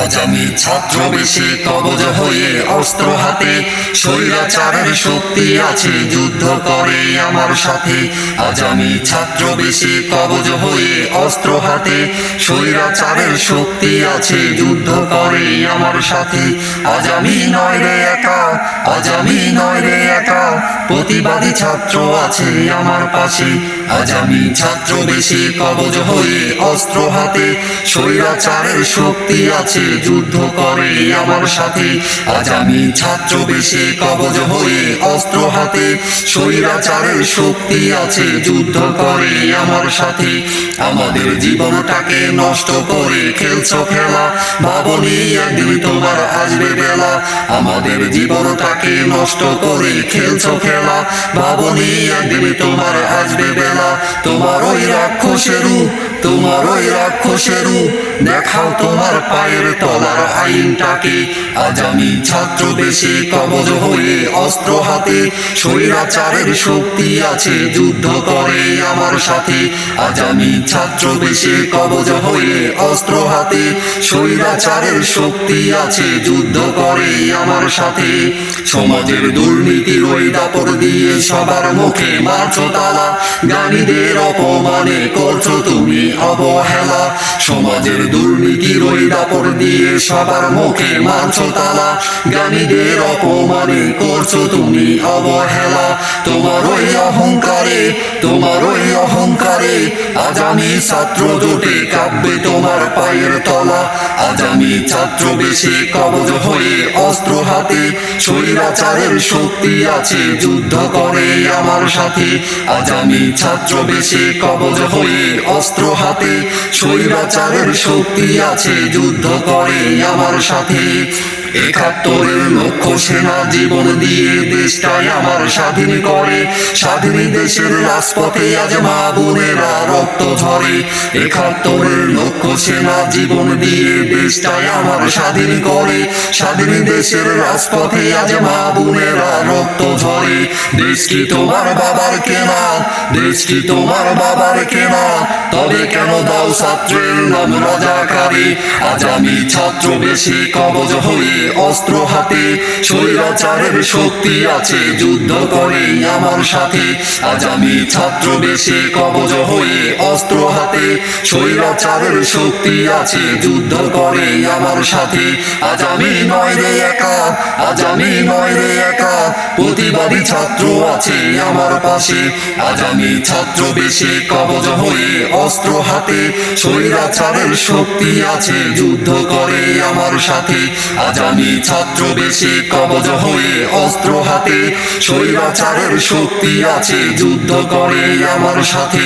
আজ আমি ছাত্র বেশে কবজ হয়ে অস্ত্র হাতে, স্বৈরাচারের শক্তি আছে যুদ্ধ করে আমার সাথে। আজ আমি ছাত্র বেশে কবজ হয়ে অস্ত্র হাতে, স্বৈরাচারের শক্তি আছে যুদ্ধ করে আমার সাথে। আজ আমি নয় রে একা, আজ আমি নয় রে একা, প্রতিবাদী ছাত্র আছে আমার পাশে। আজ আমি ছাত্র বেশে কবজ হয়ে অস্ত্র হাতে, স্বৈরাচারের শক্তি আছে যুদ্ধ করে আমার সাথে। আজ আমি ছাত্র বেশে কবজ হয়ে অস্ত্র হাতে, স্বৈরাচারের শক্তি আছে যুদ্ধ করে আমার সাথে। আমাদের জীবনটাকে নষ্ট করে খেলছো খেলা, ভাবনি একদিন তোমার আসবে বেলা। আমাদের জীবনটাকে নষ্ট করে খেলছো খেলা, ভাবনি একদিন তোমার আসবে বেলা। তোমার ওই রাক্ষসের রূপ, তোমার ওই রাক্ষসের রূপ, দেখাও তোমার পায়ের তলার আইনটাকে। আজ আমি ছাত্র বেশে কবজ হয়ে অস্ত্র হাতে, স্বৈরাচারের শক্তি আছে যুদ্ধ করে আমার সাথে। আজ আমি ছাত্র বেশে কবজ হয়ে অস্ত্র হাতে, স্বৈরাচারের শক্তি আছে যুদ্ধ করে আমার সাথে। সমাজের দুর্নীতির ওই দাপট দিয়ে সবার মুখে মারছো তালা, জ্ঞানীদের অপমানে করছো তুমি অবহেলা। সমাজের দুর্নীতির ওই দাপট দিয়ে সবার মুখে মারছো তালা, জ্ঞানীদের অপমানে করছো তুমি অবহেলা। তোমার ওই অহংকারে, তোমার ওই অহংকারে, আজ আমি ছাত্র জোটে কাঁপবে তোমার পায়ের তলা। আজ আমি ছাত্র বেশে কবজ হয়ে অস্ত্র হাতে, স্বৈরাচারের শক্তি আছে যুদ্ধ করে আমার সাথে। আজ আমি ছাত্র বেশে কবজ হয়ে অস্ত্র হাতে, স্বৈরাচারের শক্তি আছে যুদ্ধ করে আমার সাথে। ৭১-এর লক্ষ সেনা জীবন দিয়ে দেশটাই আমার স্বাধীন করে, স্বাধীন দেশের রাজপথে আজ মা বোনেরা রক্ত ঝরে। ৭১-এর লক্ষ সেনা জীবন দিয়ে দেশটাই আমার স্বাধীন করে, স্বাধীন দেশের রাজপথে আজ মা বোনেরা রক্ত ঝরে। দেশ কি তোমার বাবার কেনা, দেশ কি তোমার বাবার কেনা, তবে কেন দাও ছাত্রের নাম রাজাকারে। আজ আমি ছাত্র বেশে কবজ হয়ে অস্ত্র হাতে, স্বৈরাচারের শক্তি আছে যুদ্ধ করে আমার সাথে। আজ আমি ছাত্র বেশে কবজ হয়ে অস্ত্র হাতে, স্বৈরাচারের শক্তি আছে যুদ্ধ করে আমার সাথে। আজ আমি নয় রে একা, আজ আমি নয় রে একা, প্রতিবাদী ছাত্র আছে আমার পাশে। আজ আমি ছাত্র বেশে কবজ হয়ে অস্ত্র হাতে, স্বৈরাচারের শক্তি আছে যুদ্ধ করে আমার সাথে। আজ আমি ছাত্র বেশে কবজ হয়ে অস্ত্র হাতে, স্বৈরাচারের শক্তি আছে যুদ্ধ করে আমার সাথে।